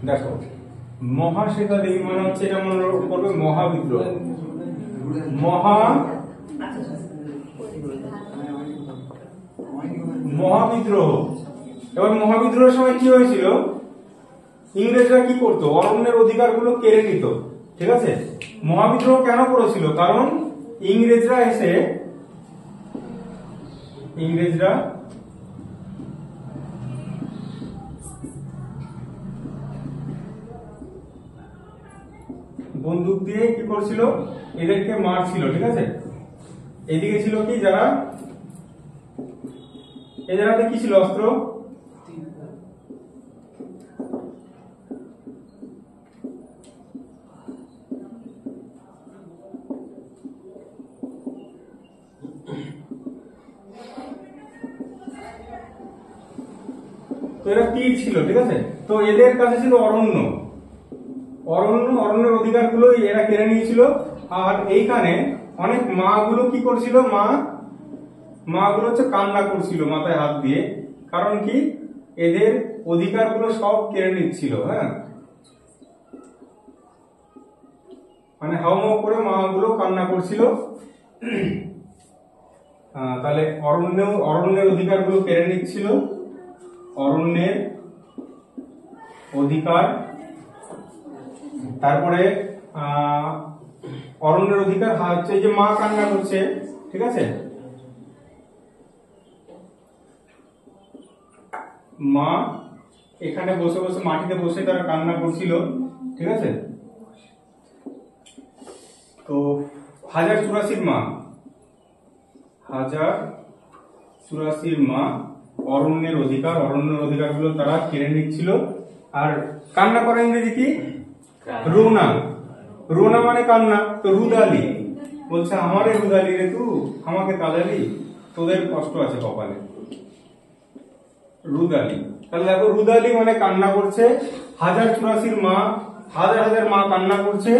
দেখো মহাশ্বেতা দেবী মানে হচ্ছে এটা মনে করবে মহাবিদ্রোহ, মহাবিদ্রোহ। এবার মহাবিদ্রোহের সময় কি হয়েছিল, ইংরেজরা কি করতো, অরণ্যের অধিকারগুলো কেড়ে নিত। ঠিক আছে, মহাবিদ্রোহ কেন করেছিল, কারণ ইংরেজরা বন্দুক দিয়ে কি করছিল, এদেরকে মারছিল। ঠিক আছে, এদিকে ছিল কি, যারা এদের হাতে কি ছিল, অস্ত্র। তো এরা তীর ছিল। ঠিক আছে, তো এদের কাছে ছিল অরণ্যের অধিকার গুলো এরা কেড়ে নিয়েছিল। আর এইখানে অনেক মা গুলো কি করছিল, মা গুলো হচ্ছে কান্না করছিল মাথায় হাত দিয়ে, কারণ কি এদের অধিকার গুলো সব কেড়ে নিচ্ছিল। হ্যাঁ, মানে হাউমাউ করে মা গুলো কান্না করছিল। তাহলে অরণ্যের অধিকার গুলো কেড়ে নিচ্ছিল, অরণ্যের অধিকার। তারপরে অরণ্যের অধিকার হচ্ছে যে মা কান্না করছে। ঠিক আছে, মা এখানে বসে বসে মাটিতে বসে তারা কান্না করছিল। ঠিক আছে, তো 1084 মা অরণ্যের অধিকারগুলো তারা কেড়ে নিচ্ছিল। আর কান্না করা ইংরেজি কি, রোনা মানে কান্না। তো রুদালি বলছে, আমারে রুদালি রে তু আমাকে কাঁদালি, তোদের কষ্ট আছে কপালে, রুদালি। তাহলে দেখো রুদালি মানে কান্না করছে, 1084 মা, হাজার মা কান্না করছে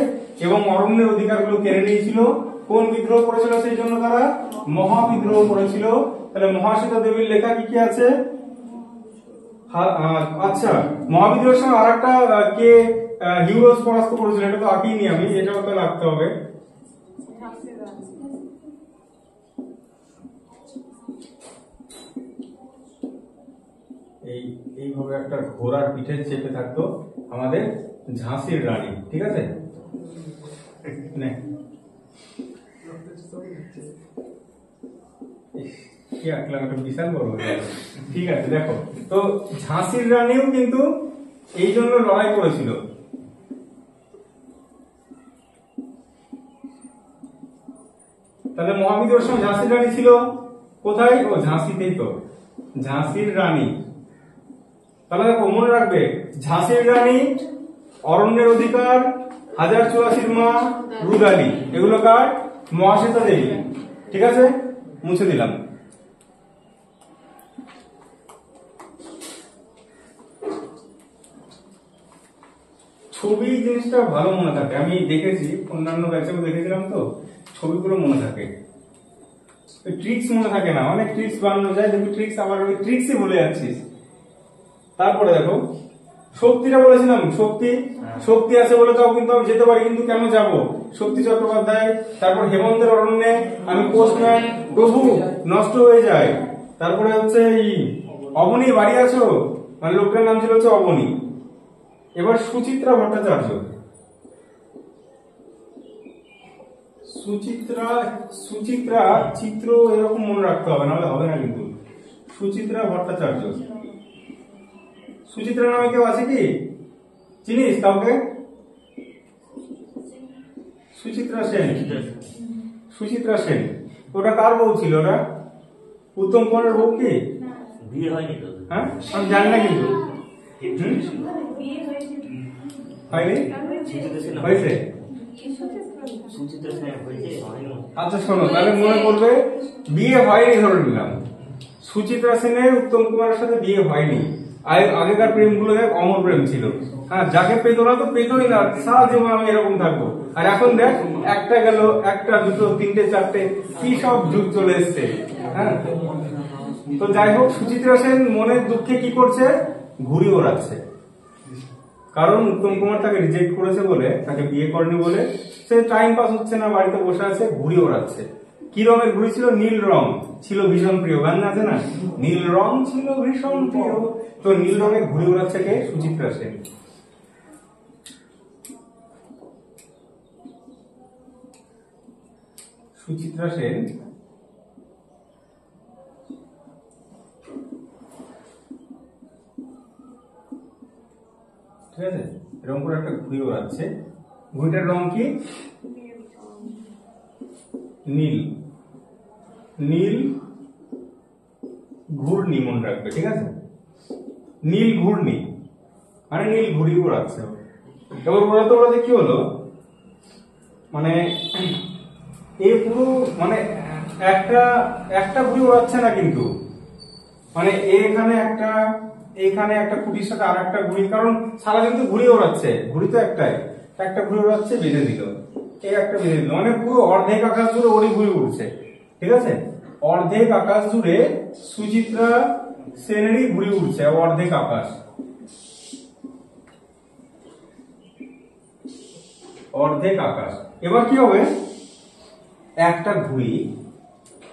এবং অরণ্যের অধিকারগুলো কেড়ে নিয়েছিল। কোন বিদ্রোহ করেছিল, সেই জন্য তারা মহাবিদ্রোহ করেছিল। তাহলে মহাশ্বেতা দেবীর লেখা কি কি আছে। আচ্ছা, মহাবিদ্রোহের সময় আরেকটা কে হিউরোস পরাস্ত করেছিল, এটা তো আঁকিনি আমি, এটাও তো লাগতে হবে। এইভাবে একটা ঘোড়ার পিঠে চেপে থাকতো আমাদের ঝাঁসির রানী। ঠিক আছে, বিশাল বড়। ঠিক আছে, দেখো তো ঝাঁসির রানীও কিন্তু এই জন্য লড়াই করেছিল। তাহলে মহাবিদ্রোহের সময় ঝাঁসির রানী ছিল কোথায়, ও ঝাঁসিতেই তো, ঝাঁসির রানী। তাহলে দেখো মনে রাখবে, ঝাঁসির রানী, অরণ্যের অধিকার, 1084 মা, রুদালি, এগুলো কার, মহাশ্বেতা দেবী। ঠিক আছে, মুছে দিলাম। ছবি জিনিসটা ভালো মনে থাকে, আমি দেখেছি অন্যান্য ব্যাচেও দেখেছিলাম, তো ছবিগুলো মনে থাকে, ট্রিক্স মনে থাকে না। অনেক ট্রিক্স বানানো যায়, দেখবি ট্রিক্স আবার ওই ট্রিক্সই ভুলে যাচ্ছিস। তারপরে দেখো শক্তিটা বলেছিলাম, শক্তি আছে বলে তাও কিন্তু আমি যেতে পারি, কিন্তু কেন যাব, শক্তি চট্টোপাধ্যায়। তারপর হেমন্তের অরণ্যে আমি পোস্টম্যান, প্রভু নষ্ট হয়ে যায়। তারপরে হচ্ছে এই অবনী, বাড়ি আছো, মানে লোকটার নাম ছিল হচ্ছে অবনী। এবার সুচিত্রা ভট্টাচার্য, সুচিত্রা চিত্র এরকম মনে রাখতে হবে, নাহলে হবে না কিন্তু। সুচিত্রা ভট্টাচার্য, সুচিত্রা নামে কেউ আছে কি, চিনিস কাউকে? সুচিত্রা সেন, ওটা কার বউ ছিল? ওটা উত্তম কুমারের বউ কি? বিয়ে হয়নি তো? হ্যাঁ, আমি জানি না কিন্তু। হয়নি? হয়েছে? আচ্ছা শোনো, তাহলে মনে করবে বিয়ে হয়নি ধরে নিলাম, সুচিত্রা সেনের উত্তম কুমারের সাথে বিয়ে হয়নি। আগেকার প্রেম গুলো দেখ অমর প্রেম ছিল। হ্যাঁ, যাকে পেত না তো পেতই না, সারা জীবন আমি এরকম থাকবো। আর এখন দেখ, একটা গেল, একটা দুটো তিনটে চারটে, কি সব যুগ চলে এসছে। হ্যাঁ, তো যাই হোক, সুচিত্রা সেন মনের দুঃখে কি করছে, ঘুড়ি ওড়াচ্ছে। কারণ উত্তম কুমার তাকে রিজেক্ট করেছে বলে, তাকে বিয়ে করেনি বলে সে টাইম পাস হচ্ছে না, বাড়িতে বসে আছে, ঘুড়ি ওড়াচ্ছে। কি রঙের ঘুড়ি ছিল? নীল রং ছিল ভীষণ প্রিয়। গান আছে না, নীল রং ছিল ভীষণ প্রিয়। তো নীল রঙের ঘুড়ি ওড়াচ্ছে কে? সুচিত্রা সেন। সুচিত্রা সেন ঠিক আছে, এরকম করে একটা ঘুড়ি ওড়াচ্ছে। ঘুড়িটার রং কি? নীল। নীল ঘূর্ণি মনে রাখবে, ঠিক আছে? নীল ঘূর্ণি মানে নীল ঘুড়ি ওড়াচ্ছে। এবার ওড়াতে ওড়াতে কি হলো, মানে এই পুরো মানে একটা একটা ঘুড়ি ওড়াচ্ছে না কিন্তু, মানে এখানে একটা খুঁটির সাথে আর একটা ঘুড়ি, কারণ সারা কিন্তু ঘুড়ি ওড়াচ্ছে, ঘুড়ি তো একটাই, একটা ঘুড়ি ওড়াচ্ছে, বেঁধে দিল, এই একটা বেঁধে দিল, মানে পুরো অর্ধেক আকাশ জুড়ে ওরই ঘুড়ি উড়ছে, ঠিক আছে? অর্ধেক আকাশ জুড়ে সুচিত্রা সেনেরই ঘুড়ি উড়ছে, অর্ধেক আকাশ, অর্ধেক আকাশ। এবার কি হবে, একটা ঘুড়ি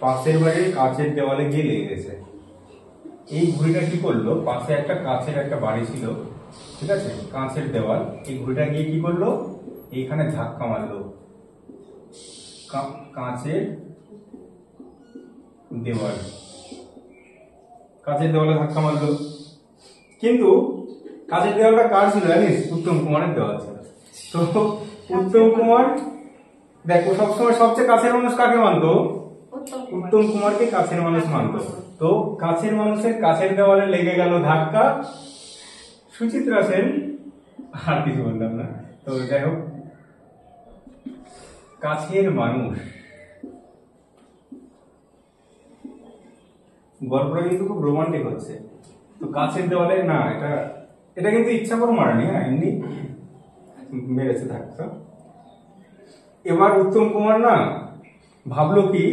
পাশের বাড়ির কাঁচের দেওয়ালে গিয়ে লেগে গেছে। এই ঘুড়িটা কি করলো, পাশে একটা কাঁচের একটা বাড়ি ছিল, ঠিক আছে, কাঁচের দেওয়াল, এই ঘুড়িটা গিয়ে কি করলো, এইখানে ধাক্কা মারলো, কাঁচের দেওয়াল, কাঁচের দেওয়ালে ধাক্কা মারলো। কিন্তু কাঁচের দেওয়ালটা কার ছিল জানিস? উত্তম কুমারের দেওয়াল ছিল। তো উত্তম কুমার দেখো সবসময় সবচেয়ে কাছের মানুষ কাকে মানতো? উত্তম কুমারকে কাছের মানুষ মানতো। তো কাছের মানুষের কাছের দেওয়ালে লেগে গেল ধাক্কা, সুচিত্রা সেন আর কিছু বললাম না। তো যাই হোক, কাছের মানুষ, গল্পটা কিন্তু খুব রোমান্টিক হচ্ছে। তো কাছের দেওয়ালে না, এটা কিন্তু ইচ্ছা করে মারেনি, হ্যাঁ এমনি মেরেছে ধাক্কা। এবার উত্তম কুমার না ভাবলো কি,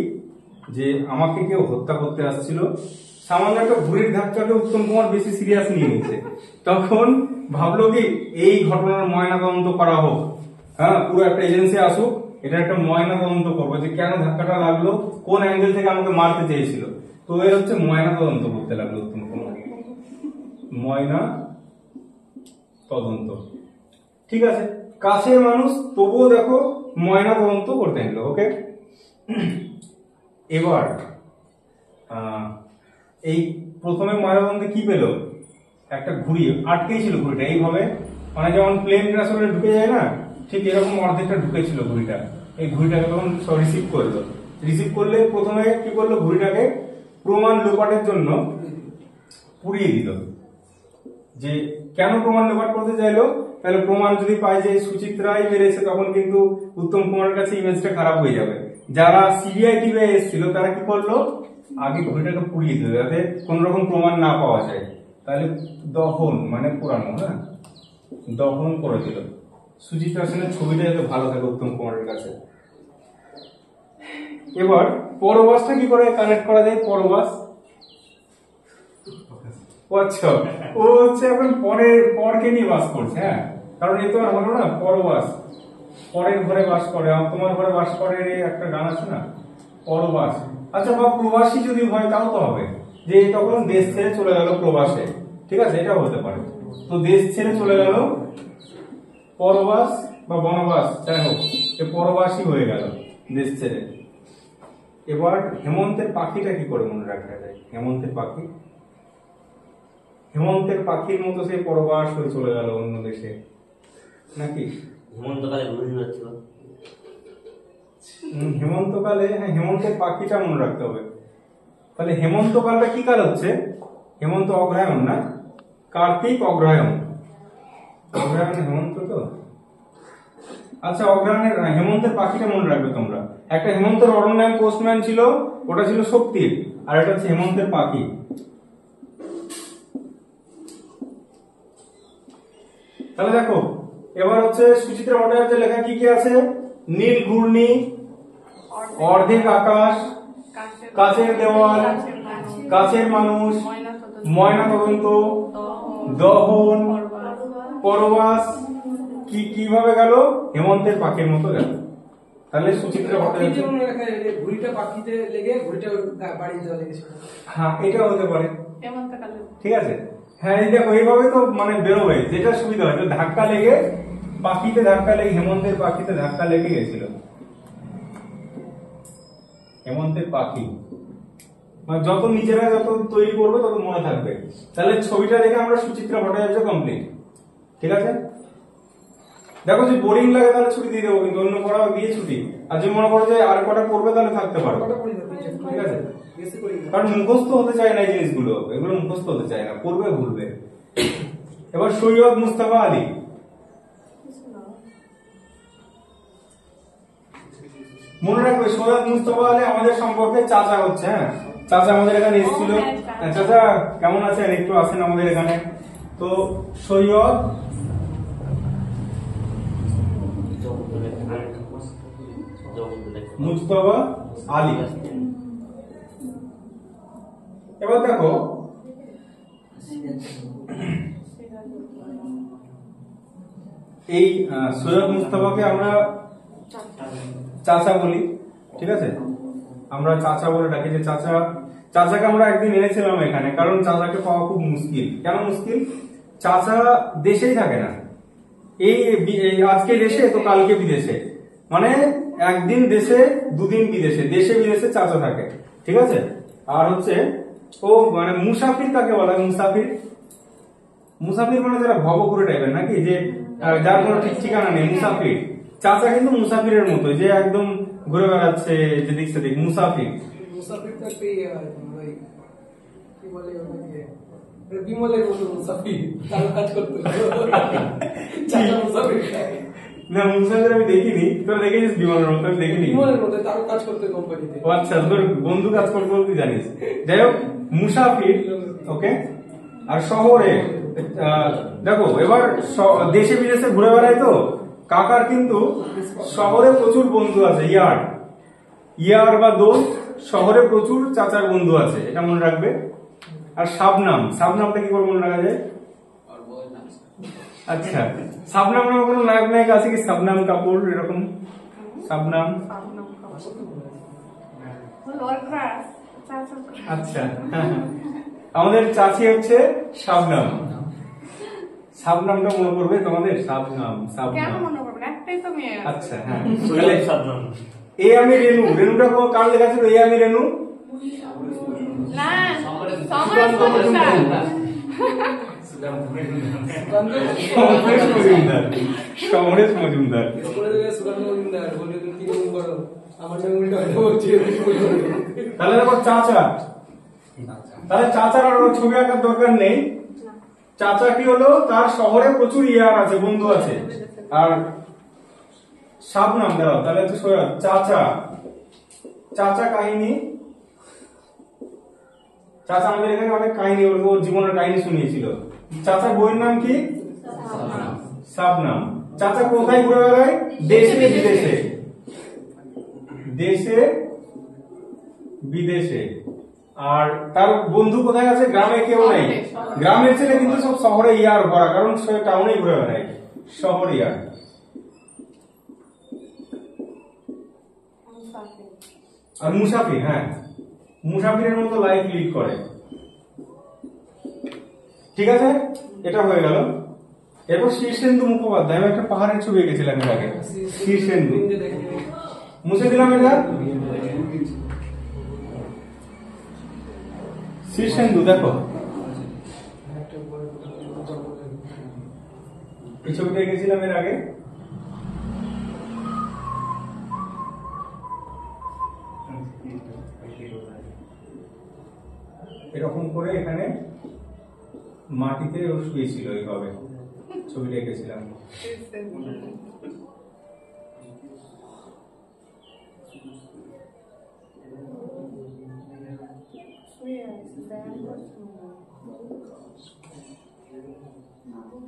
যে আমাকে কেউ হত্যা করতে আসছিল, সামান্য একটা ঘুড়ির ধাক্কাকে উত্তম কুমার বেশি সিরিয়াস নিয়ে নিচ্ছে। তখন ভাবলো কি, এই ঘটনার ময়না তদন্ত করা হোক, হ্যাঁ পুরো একটা এজেন্সি আসুক, এটা একটা ময়না তদন্ত করবো, যে কেন ধাক্কাটা লাগলো, কোন অ্যাঙ্গেল থেকে আমাকে মারতে চেয়েছিল। তো এর হচ্ছে ময়না তদন্ত করতে লাগলো উত্তম কুমার, ময়না তদন্ত, ঠিক আছে? কাছের মানুষ তবুও দেখো ময়না তদন্ত করতে নিল, ওকে? এবার এই প্রথমে ময়নাতদন্তে কি পেল, একটা ঘুড়ি আটকেই ছিল, ঘুড়িটা এইভাবে, মানে যেমন প্লেন ক্র্যাশ হলে ঢুকে যায় না, ঠিক এরকম অর্ধেকটা ঢুকেছিল ঘুড়িটা। এই ঘুড়িটাকে তখন রিসিভ করলো, রিসিভ করলে প্রথমে কি করলো, ঘুড়িটাকে প্রমাণ লোপাটের জন্য পুড়িয়ে দিল। যে কেন প্রমাণ লোপাট করতে চাইলো, তাহলে প্রমাণ যদি পায় যে সুচিত্রাই মেরেছে, তখন কিন্তু উত্তম কুমারের কাছে ইমেজটা খারাপ হয়ে যাবে। যারা সিবিআই টিভিআই এসেছিল তারা কি করলো, আগে ঘড়িটাকে পুড়িয়ে দিল, যাতে কোন রকম প্রমাণ না পাওয়া যায়। তাহলে দহন মানে পোড়ানো, না দহন করে দিল। সুচিত্রা সেনের ছবিটা যাতে ভালো থাকে উত্তম কুমারের কাছে। এবার পরবাসটা কি করে কানেক্ট করা যায়? পরবাস, আচ্ছা ও হচ্ছে এখন পরকে নিয়ে বাস করছে, হ্যাঁ, কারণ এই তো আর হলো না, পরবাস, পরের ঘরে বাস করে, তোমার ঘরে বাস করে, একটা গান আছে না, পরবাস। আচ্ছা, বা প্রবাসী যদি হয় তাও তো হবে, যে তখন দেশ ছেড়ে চলে গেল প্রবাসে, ঠিক আছে, এটাও হতে পারে। তো দেশ ছেড়ে চলে গেল, পরবাস বা বনবাস যাই হোক, পরবাসী হয়ে গেল দেশ ছেড়ে। এবার হেমন্তের পাখিটা কি করে মনে রাখা যায়? হেমন্তের পাখি, হেমন্তের পাখির মতো সে পরবাস হয়ে চলে গেল অন্য দেশে, নাকি? হেমন্তকালে হেমন্তকালে, হ্যাঁ হেমন্তের পাখিটা মনে রাখতে হবে। তাহলে হেমন্তকালটা কি কাল হচ্ছে? হেমন্ত অগ্রহায়ণ না, কার্তিক অগ্রহায়ণ, অগ্রহায়ণ হেমন্ত তো। আচ্ছা, অগ্রহায়ণের হেমন্তের পাখিটা মনে রাখবে তোমরা। একটা হেমন্তের অরণ্যায়ন পোস্টম্যান ছিল, ওটা ছিল শক্তির, আর এটা হচ্ছে হেমন্তের পাখি। তাহলে দেখো, এবার হচ্ছে সুচিত্রা ভট্টাচার্যের লেখা কি কি আছে? নীল ঘূর্ণি, অর্ধেক আকাশ, কাছের দেওয়াল, কাছের মানুষ, ময়না তদন্ত, দহন, পরবাস, কি কিভাবে গেল? হেমন্তের পাখির মতো গেল। তাহলে সুচিত্রা ভট্টাচার্য ঘুড়িটা পাখিতে লেগে ঘুড়িটা বাড়িতে লেগেছিল। হ্যাঁ, এটা হতে পারে। ঠিক আছে, হ্যাঁ এই দেখো এইভাবে তো মানে বেরোবে, যেটা সুবিধা হয়। ধাক্কা লেগে পাখিতে ধাক্কা লেগে, হেমন্তের পাখিতে ধাক্কা লেগে গেছিল। হেমন্তের পাখি মানে যত নিজেরা যত তৈরি করবে তত মনে থাকবে। তাহলে ছবিটা দেখে আমরা সুচিত্রা ভট্টাচার্য কমপ্লিট। ঠিক আছে, দেখো যদি বোরিং লাগে তাহলে ছুটি দিয়ে দেবো, কিন্তু অন্য পড়া দিয়ে ছুটি। আর যদি মনে করো যে আর কটা পড়বে তাহলে থাকতে পারো। ঠিক আছে, কারণ মুখস্থ হতে চায় না এই জিনিসগুলো, এগুলো মুখস্থ হতে চায় না, পড়বে ভুলবে। এবার সৈয়দ মুস্তাফা আলী। মনে রাখবে সৈয়দ মুস্তাফা আলী আমাদের সম্পর্কে চাচা হচ্ছে। হ্যাঁ, চাচা আমাদের এখানে এসেছিল। চাচা কেমন আছেন? একটু আসেন আমাদের এখানে। তো সৈয়দ মুস্তাফা আলী। এবার দেখো এই সৈয়দ মুস্তাফাকে আমরা চাচা বলি। ঠিক আছে, আমরা চাচা বলে ডাকি। যে চাচা, চাচাকে আমরা একদিন এনেছিলাম এখানে, কারণ চাচাকে পাওয়া খুব মুশকিল। কেন মুশকিল? চাচা দেশেই থাকে না। এই আজকে দেশে তো কালকে বিদেশে, মানে একদিন দেশে দুদিন বিদেশে, দেশে বিদেশে চাচা থাকে। ঠিক আছে, আর হচ্ছে ও মানে মুসাফির কাকে বলা হয়? মুসাফির, মুসাফির মানে যারা ভবঘুরে টাইপের নাকি, যে যার কোনো ঠিক ঠিকানা নেই, মুসাফির। চাচা কিন্তু মুসাফিরের মতো, যে একদম ঘুরে বেড়াচ্ছে যেদিক সেদিক, মুসাফির। মুসাফির তো একটা কি বলে ওটাকে, বিমলের মতো মুসাফির, তার কাজ করতে চাচা মুসাফির না, মুসাফির আমি দেখিনি। তোরা দেখেছিস বিমলের মতো? আমি দেখিনি। বিমলের মতো তার কাজ করতে কোম্পানিতে। ও আচ্ছা, তোর বন্ধু কাজ করতে বলতে জানিস। যাই হোক, মুসাফির। ওকে, আর শহরে দেখো এবার দেশে বিদেশে ঘুরে বেড়ায় তো কাকার, কিন্তু শহরে প্রচুর বন্ধু আছে। ইয়ার, ইয়ার বা দোস্ত, শহরে প্রচুর চাচার বন্ধু আছে, এটা মনে রাখবে। আর শাবনাম, শাবনামটা কি করে মনে রাখা যায়? আচ্ছা, শাবনাম নামে কোনো নায়ক নায়িকা আছে কি? শাবনাম কাপুর এরকম, শাবনাম। আচ্ছা, আমাদের চাচি হচ্ছে শাবনাম। শাবনামটা মনে করবে তোমাদের, শাবনাম, শাবনাম। আচ্ছা, হ্যাঁ, এ আমি রেনু। রেনুটা কার লেখা ছিল? এ আমি রেনু, সমরেশ মজুমদার। তাহলে দেখো চাচা, তাহলে চাচার আর ছবি আঁকার দরকার নেই। চাচা কি হলো? তার শহরে প্রচুর ইয়ার আছে, বন্ধু আছে। আর শাবনাম দাও, তাহলে হচ্ছে সৈয়দ। চাচা, চাচা কাহিনী। চাচা আমাদের এখানে অনেক কাহিনী, ওর জীবনের কাহিনী শুনিয়েছিল। চাচার বইয়ের নাম কি? শাবনাম। চাচা কোথায় ঘুরে বেড়ায়? দেশে বিদেশে, দেশে বিদেশে। আর তার বন্ধু কোথায় আছে? গ্রামে কেউ নেই। গ্রামের ছেলে কিন্তু সব শহরে ইয়ার ভরা, কারণ সে টাউনে ঘুরে বেড়ায়, শহর ইয়ার। আর মুসাফির, হ্যাঁ, মুসাফিরের মতো লাইফ লিড করে। ঠিক আছে, এটা হয়ে গেল। এরপর শীর্ষেন্দু মুখোপাধ্যায়। আমি একটা পাহাড়ের ছবি এঁকেছিলাম এর আগে। শীর্ষেন্দু মুছে দিলাম এটা। শীর্ষেন্দু দেখো, এই ছবিটা এঁকেছিলাম এর আগে। এরকম করে এখানে মাটিতে ও শুয়েছিল, এইভাবে ছবিটা এঁকেছিলাম।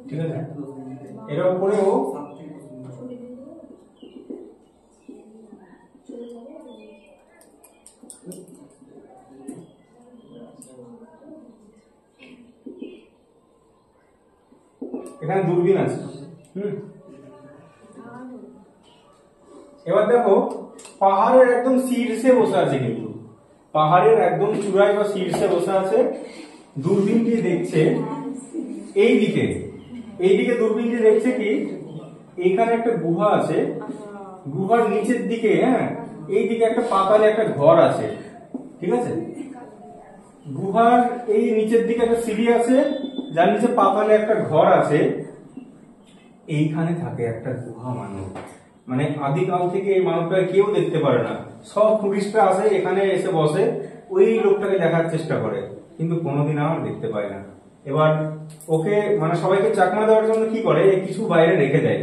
ঠিক আছে, এরকম করে ও এখানে দূরবীন আছে। এবার দেখো পাহাড়ের একদম শীর্ষে বসে আছে, কিন্তু পাহাড়ের একদম চূড়ায় বা শীর্ষে বসে আছে। দূরবীনটি দেখছে এইদিকে, এইদিকে দূরবীনটি দেখছে কি এইখানে একটা গুহা আছে, গুহার নিচের দিকে, হ্যাঁ এইদিকে একটা পাতালে একটা ঘর আছে, ঠিক আছে। গুহার এই নিচের দিকে একটা সিঁড়ি আছে, যার নিচে পাতালে একটা ঘর আছে। এইখানে থাকে একটা গুহা মানব, মানে আদিকাল থেকে এই মানবটাকে কেউ দেখতে পারে না, সব টুরিস্টরা আসে এখানে এসে বসে, ওই লোকটাকে দেখার চেষ্টা করে, কিন্তু কোনোদিন আর দেখতে পায় না। এবার ওকে মানে সবাইকে চাকমা দেওয়ার জন্য কি করে, কিছু বাইরে রেখে দেয়,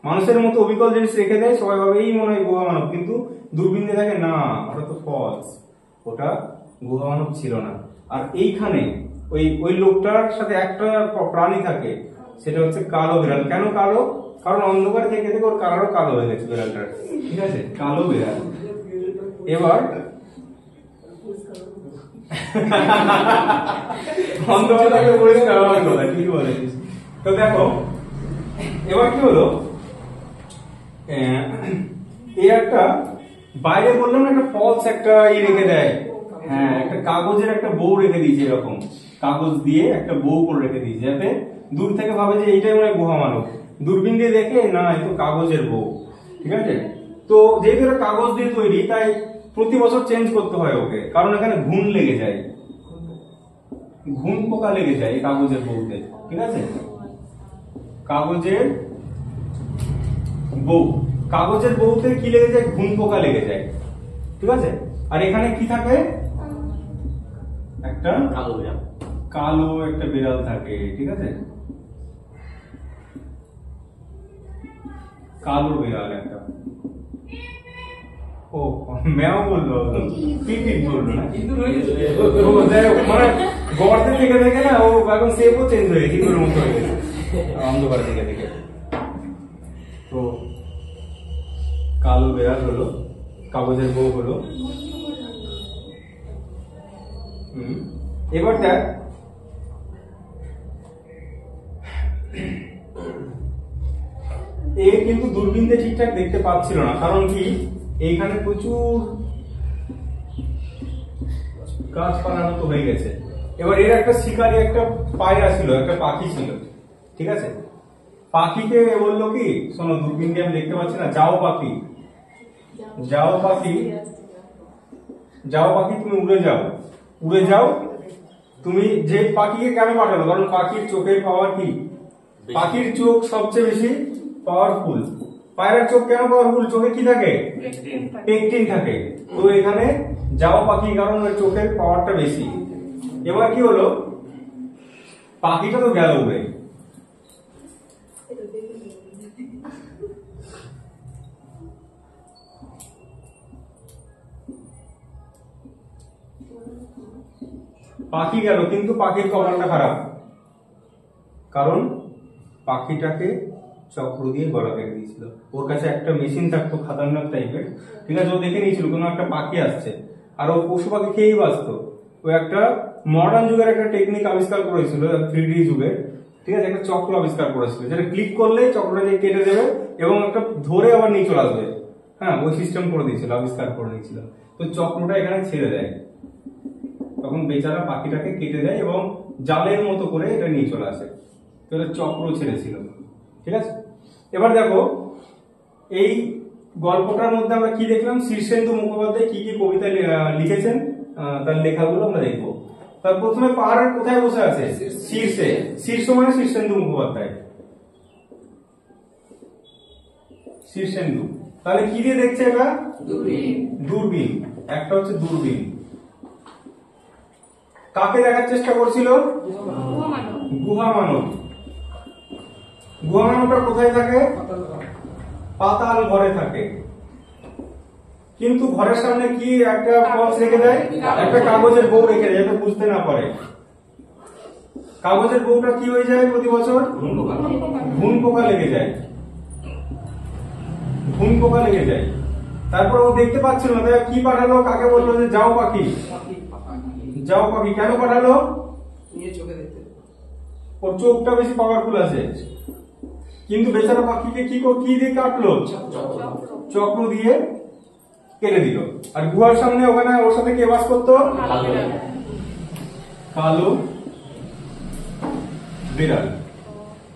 মানুষের মতো অবিকল জিনিস রেখে দেয়। সবাই ভাবে এই মনে হয় গুহা মানব, কিন্তু দূরবীন দিয়ে দেখে না, ওটা তো ফলস, ওটা গুহা মানব ছিল না। আর এইখানে ওই ওই লোকটার সাথে একটা প্রাণী থাকে, সেটা হচ্ছে কালো বিড়াল। কেন কালো? কারণ অন্ধকার থেকে থেকে ওর কালারও কালো হয়ে গেছে বিড়ালটার, ঠিক আছে, কালো বিড়াল। এবার অন্ধকার থেকে পরিষ্কার হওয়ার কথা, কি বলে। তো দেখো এবার কি হলো, এই একটা বাইরে বললাম একটা ফলস একটা রেখে দেয়, হ্যাঁ একটা কাগজের একটা বউ রেখে দিয়েছে, এরকম কাগজ দিয়ে একটা বউ করে রেখে দিয়েছে, যাতে দূর থেকে ভাবে যে এইটাই মনে হয় গুহা মানব। দূরবীন দিয়ে দেখে না, এই তো কাগজের বউ, ঠিক আছে। তো যেহেতু এটা কাগজ দিয়ে তৈরি, তাই প্রতি বছর চেঞ্জ করতে হয় ওকে, কারণ এখানে ঘুণ লেগে যায়, ঘুণ পোকা লেগে যায় এই কাগজের বউতে, ঠিক আছে। কাগজের বউ, কাগজের বউতে কি লেগে যায়, ঘুণ পোকা লেগে যায়, ঠিক আছে। আর এখানে কি থাকে, একটা কালো একটা বিড়াল থাকে, ঠিক আছে, কালো বিড়াল একটা। ও ম্যাও বললো, পিপিপ বললো না, মানে গর্তে থেকে দেখে না, ও এখন শেপও চেঞ্জ হয়ে গেছে, ইঁদুরের মতো হয়ে গেছে অন্ধকার থেকে দেখে। তো কালো বিড়াল হলো, কাগজের বউ হলো। এবার দেখ এ কিন্তু দূরবীন দিয়ে ঠিকঠাক দেখতে পাচ্ছিল না, কারণ কি এইখানে প্রচুর গাছপালা তো হয়ে গেছে। এবার এর একটা শিকারী একটা পায়রা ছিল, একটা পাখি ছিল, ঠিক আছে। পাখিকে বললো কি, শোনো দূরবীন দিয়ে আমি দেখতে পাচ্ছি না, যাও পাখি, যাও পাখি, যাও পাখি, তুমি উড়ে যাও, উড়ে যাও। তুমি যে পাখিকে কেন পাঠালো, কারণ পাখির চোখের পাওয়ার কি, পাখির চোখ সবচেয়ে বেশি পাওয়ারফুল। পায়রার চোখ কেন পাওয়ারফুল, চোখে কি থাকে, পেকটিন থাকে। তো এখানে যাও পাখি, কারণ ওর চোখের পাওয়ারটা বেশি। এবার কি হলো, পাখিটা তো গেল উড়ে, পাখি গেল, কিন্তু পাখির কপালটা খারাপ, কারণ পাখিটাকে চক্র দিয়ে গলা কেটে দিয়েছিল। ওর কাছে একটা মেশিন থাকতো খাতারনাক টাইপের, ঠিক আছে, ও দেখে নিয়েছিল কোনো একটা পাখি আসছে, আর ও পশু পাখি খেয়েই বাঁচত। ও একটা মডার্ন যুগের একটা টেকনিক আবিষ্কার করেছিল, 3D যুগের, ঠিক আছে, একটা চক্র আবিষ্কার করেছিল, যেটা ক্লিক করলে চক্রটা দিয়ে কেটে দেবে এবং একটা ধরে আবার নিয়ে চলে আসবে। হ্যাঁ, ওই সিস্টেম করে দিয়েছিল, আবিষ্কার করে নিয়েছিল। তো চক্রটা এখানে ছেড়ে দেয়, তখন বেচারা পাখিটাকে কেটে দেয় এবং জালের মতো করে এটা নিয়ে চলে আসে। তো এটা চক্র ছেড়েছিল, ঠিক আছে। এবার দেখো এই গল্পটার মধ্যে আমরা কি দেখলাম, শীর্ষেন্দু মুখোপাধ্যায় কি কি কবিতা লিখেছেন, তার লেখাগুলো আমরা দেখবো। তার প্রথমে পাহাড়ের কোথায় বসে আছে, শীর্ষে, শীর্ষ মানে শীর্ষেন্দু মুখোপাধ্যায়, শীর্ষেন্দু। তাহলে কি দিয়ে দেখছে এটা, দূরবীন, একটা হচ্ছে দূরবীন। কাকে দেখার চেষ্টা করছিল, গুহা মানব। গুহা মানবটা কোথায় থাকে, পাতাল ঘরে থাকে, কিন্তু ঘরের সামনে কি একটা বক্স রেখে দেয়, একটা কাগজের বউ রেখে দেয়, যাতে বুঝতে না পারে। কাগজের বউটা কি হয়ে যায় প্রতি বছর, ঘুণ পোকা লেগে যায়, ঘুণ পোকা লেগে যায়। তারপর ও দেখতে পাচ্ছিল না, তাই কি পাঠালো, কাকে বললো যে যাও পাখি, যাও পাখি। কেন পাঠালো, ওর চোখটা বেশি পাওয়ারফুল আছে, কিন্তু বেচারা পাখিকে কি দিয়ে কাটলো? চক্র দিয়ে কেটে দিল। আর গুহার সামনে ওখানে ওর সাথে কে বাস করতো? কালো বিড়াল।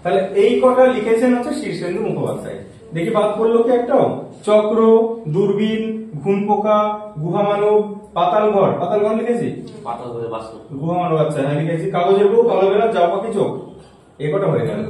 তাহলে এই কটা লিখেছেন হচ্ছে শীর্ষেন্দু মুখোপাধ্যায়। দেখি বাদ পড়লো কি একটাও? চক্র, দূরবীন, ঘুম পোকা, গুহা মানব, পাতাল ঘর লিখেছি, গুহা মানব, আচ্ছা হ্যাঁ লিখেছি, কাগজের বউ, কালো বেড়াল, জাউ পাখি, চোখ, এই কটা হয়ে গেল।